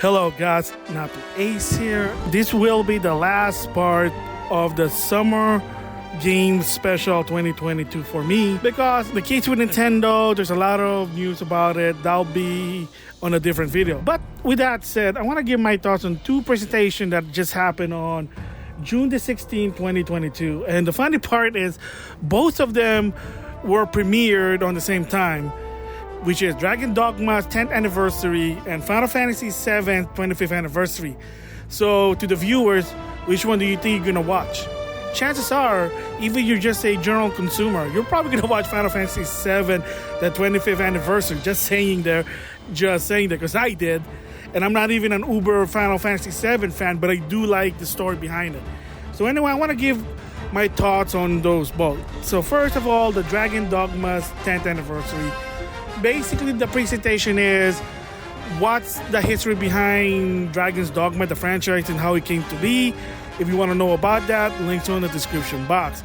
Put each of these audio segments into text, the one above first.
Hello guys, NautoAce here. This will be the last part of the Summer Game Special 2022 for me, because the case with Nintendo, there's a lot of news about it. That'll be on a different video. But with that said, I want to give my thoughts on two presentations that just happened on June the 16th, 2022. And the funny part is both of them were premiered on the same time, which is Dragon Dogma's 10th anniversary and Final Fantasy VII 25th anniversary. So to the viewers, which one do you think you're gonna watch? Chances are, even you're just a general consumer, you're probably gonna watch Final Fantasy VII, the 25th anniversary. Just saying there, because I did. And I'm not even an uber Final Fantasy VII fan, but I do like the story behind it. So anyway, I want to give my thoughts on those both. So first of all, the Dragon Dogma's 10th anniversary. Basically, the presentation is what's the history behind Dragon's Dogma, the franchise, and how it came to be. If you want to know about that, links are in the description box.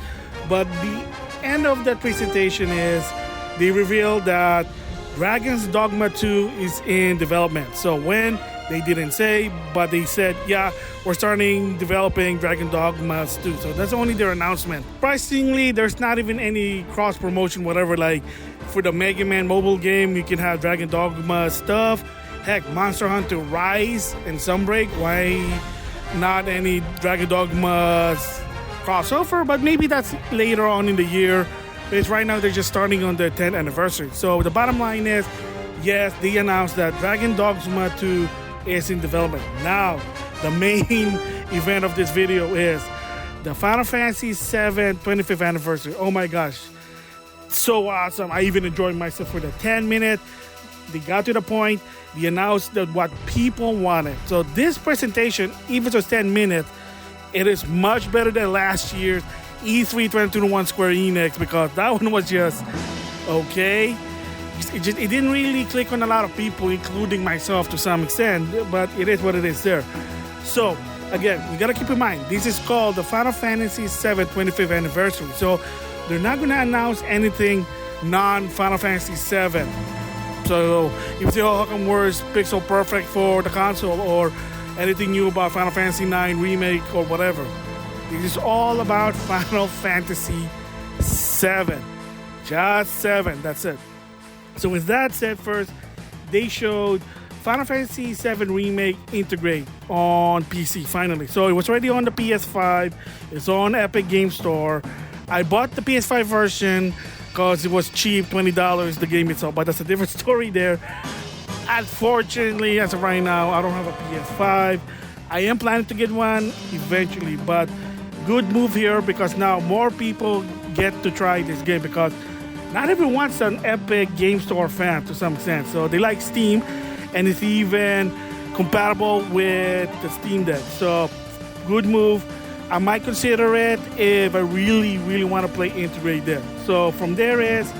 But the end of that presentation is they revealed that Dragon's Dogma 2 is in development. So when, they didn't say, but they said, yeah, we're starting developing Dragon Dogmas 2. So that's only their announcement. Surprisingly, there's not even any cross-promotion, whatever, like for the Mega Man mobile game, you can have Dragon Dogma stuff. Heck, Monster Hunter Rise and Sunbreak, why not any Dragon Dogmas crossover? But maybe that's later on in the year. Because right now they're just starting on their 10th anniversary. So the bottom line is, yes, they announced that Dragon Dogma 2 is in development. Now, the main event of this video is the Final Fantasy VII 25th anniversary. Oh my gosh, so awesome. I even enjoyed myself for the 10 minute. They got to the point. They announced that what people wanted. So this presentation, even though it's 10 minutes, it is much better than last year's E3 2021 Square Enix, because that one was just okay. It didn't really click on a lot of people, including myself to some extent, but it is what it is there. So again, you gotta keep in mind, this is called the Final Fantasy VII 25th anniversary. So they're not gonna announce anything non-Final Fantasy VII. So if you say, oh, how come where's Pixel Perfect for the console, or anything new about Final Fantasy IX Remake or whatever. This is all about Final Fantasy VII. Just 7, that's it. So with that said, first, they showed Final Fantasy VII Remake Integrate on PC, finally. So it was already on the PS5. It's on Epic Game Store. I bought the PS5 version because it was cheap, $20, the game itself. But that's a different story there. Unfortunately, as of right now, I don't have a PS5. I am planning to get one eventually, but good move here, because now more people get to try this game, because not everyone's an Epic Game Store fan to some extent. So they like Steam, and it's even compatible with the Steam Deck. So good move. I might consider it if I really, really want to play Integrate there. So from there is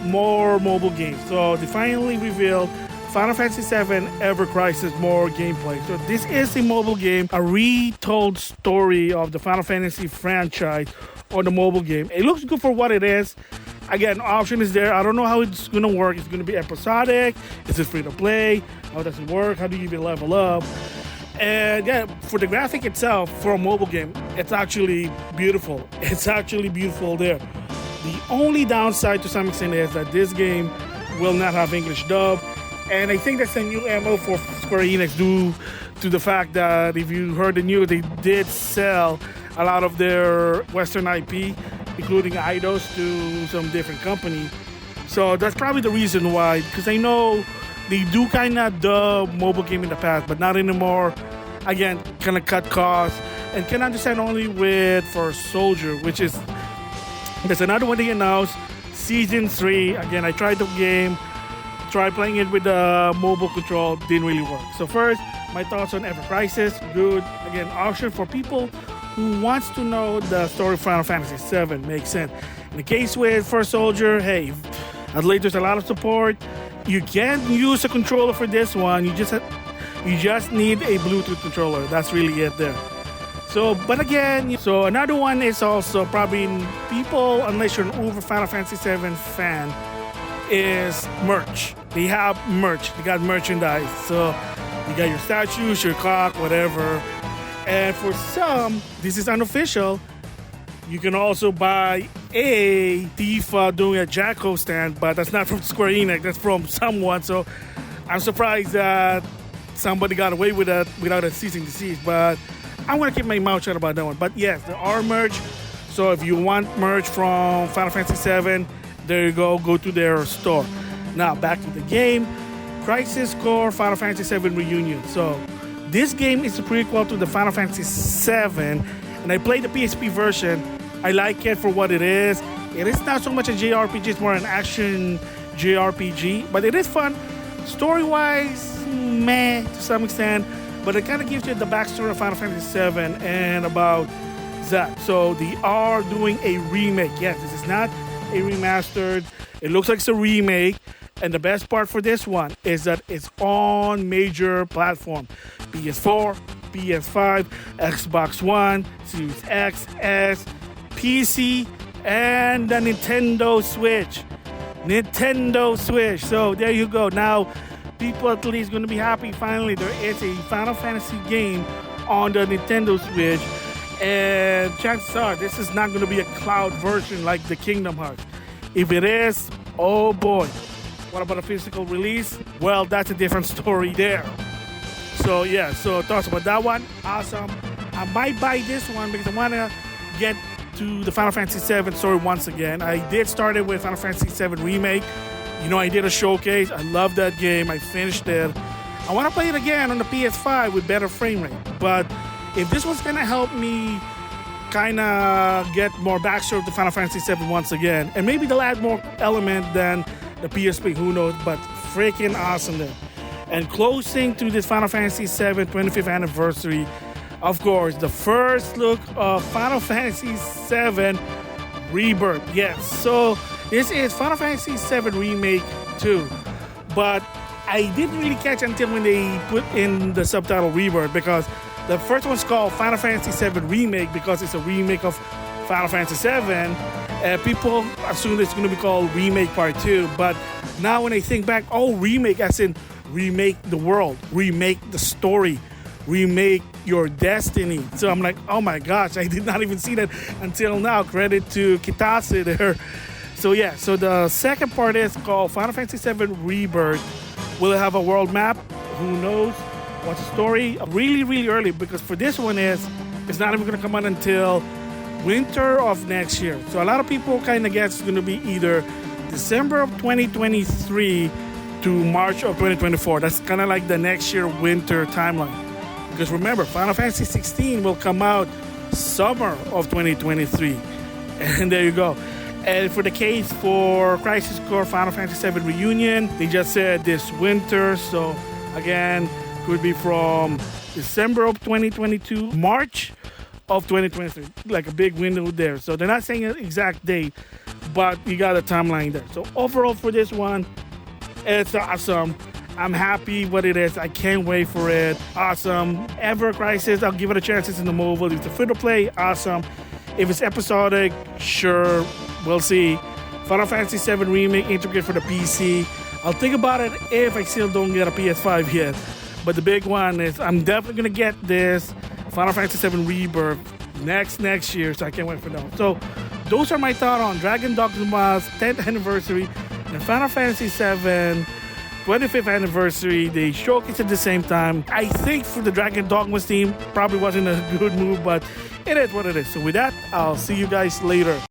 more mobile games. So they finally revealed Final Fantasy VII Ever Crisis more gameplay. So this is a mobile game, a retold story of the Final Fantasy franchise on the mobile game. It looks good for what it is. Again, option is there. I don't know how it's going to work. It's going to be episodic. Is it free to play? How does it work? How do you even level up? And yeah, for the graphic itself, for a mobile game, it's actually beautiful. It's actually beautiful there. The only downside to some extent is that this game will not have English dub. And I think that's a new MO for Square Enix, due to the fact that if you heard the news, they did sell a lot of their Western IP, including Eidos, to some different company. So that's probably the reason why, because I know they do kind of dub mobile game in the past, but not anymore. Again, kind of cut costs, and can understand only with for Soldier, which is, there's another one they announced, Season 3. Again, I tried the game. Tried playing it with the mobile control, didn't really work. So first, my thoughts on Ever Crisis. Good. Again, option for people who wants to know the story of Final Fantasy VII. Makes sense. In the case with First Soldier, hey, at least there's a lot of support. You can use a controller for this one. You just need a Bluetooth controller. That's really it there. So, but again, so another one is also probably people, unless you're an uber Final Fantasy VII fan, is merch. They have merch. They got merchandise. So You got your statues, your clock, whatever. And for some, this is unofficial, you can also buy a Tifa doing a Jacko stand, but that's not from Square Enix, that's from someone. So I'm surprised that somebody got away with that without a cease and desist, but I'm going to keep my mouth shut about that one. But yes, there are merch. So if you want merch from Final Fantasy VII, there you go to their store. Now back to the game. Crisis Core Final Fantasy VII Reunion. So this game is a prequel to the Final Fantasy VII, and I played the PSP version. I like it for what it is. It is not so much a JRPG, it's more an action JRPG, but it is fun. Story-wise, meh to some extent, but it kind of gives you the backstory of Final Fantasy VII and about that. So they are doing a remake. Yes, this is not a remastered. It looks like it's a remake. And the best part for this one is that it's on major platform. PS4, PS5, Xbox One, Series X, S, PC, and the Nintendo Switch. Nintendo Switch. So there you go. Now, people at least going to be happy. Finally, there is a Final Fantasy game on the Nintendo Switch. And chances are, this is not going to be a cloud version like the Kingdom Hearts. If it is, oh boy. What about a physical release? Well, that's a different story there. So yeah, so thoughts about that one? Awesome. I might buy this one because I want to get to the Final Fantasy VII story once again. I did start it with Final Fantasy VII Remake. You know, I did a showcase. I love that game. I finished it. I want to play it again on the PS5 with better frame rate. But if this was going to help me kind of get more backstory of the Final Fantasy VII once again, and maybe they'll add more element than the PSP, who knows, but freaking awesome there. And closing to this Final Fantasy VII 25th anniversary, of course, the first look of Final Fantasy VII Rebirth. Yes, so this is Final Fantasy VII Remake 2, but I didn't really catch until when they put in the subtitle Rebirth, because the first one's called Final Fantasy VII Remake because it's a remake of Final Fantasy VII. People assume it's going to be called Remake Part 2, but now when I think back, remake as in remake the world, remake the story, remake your destiny. So I'm like, oh my gosh, I did not even see that until now. Credit to Kitase there. So yeah, so the second part is called Final Fantasy VII Rebirth. Will it have a world map? Who knows? What's the story? Really, really early, because for this one it's not even going to come out until winter of next year. So a lot of people kind of guess it's going to be either December of 2023 to March of 2024. That's kind of like the next year winter timeline. Because remember, Final Fantasy 16 will come out summer of 2023. And there you go. And for the case for Crisis Core Final Fantasy VII Reunion, they just said this winter. So again, could be from December of 2022, March of 2023, like a big window there. So they're not saying an exact date, but you got a timeline there. So overall for this one, it's awesome. I'm happy what it is. I can't wait for it. Awesome. Ever Crisis, I'll give it a chance. It's in the mobile. If it's a free to play, awesome. If it's episodic, sure, we'll see. Final Fantasy VII Remake integrate for the PC. I'll think about it if I still don't get a PS5 yet. But the big one is I'm definitely going to get this Final Fantasy VII Rebirth next year, so I can't wait for that. So those are my thoughts on Dragon Dogma's 10th anniversary and Final Fantasy VII 25th anniversary. They showcased at the same time. I think for the Dragon Dogma's team, probably wasn't a good move, but it is what it is. So with that, I'll see you guys later.